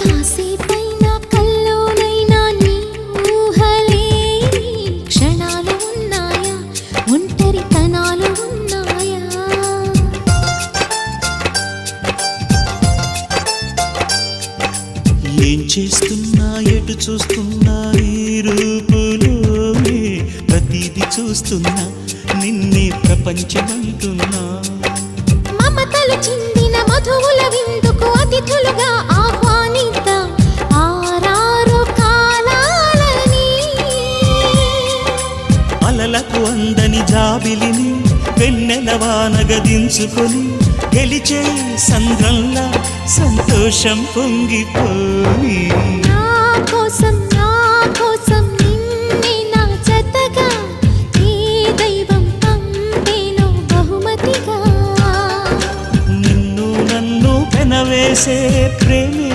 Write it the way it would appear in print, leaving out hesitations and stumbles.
కాసేపైనా కల్లోనైనా నీ ఊహలే క్షణాలు ఉన్నాయా, ఒంటరితనాలు ఉన్నాయా? ఏం చేస్తున్నా ఎటు చూస్తున్నా ఈ రూపులోనే ప్రతిదీ చూస్తున్నా నిన్నే ప్రపంచమంటున్నా. మమతలు చిందిన మధువుల విందుకు అతిథులుగా ఆహ్వానిద్దాం ఆరారు కాలాలని. అలలకు అందని జాబిలిని వెన్నెల వానగదించుకొని గెలిచే సంద్రంలా సంతోషం పొంగిపోని. నా కోసం నిన్నే నా జతగా ఏ దైవం పంపేనో బహుమతిగా. నిన్ను నన్ను పెనవేసే ప్రేమే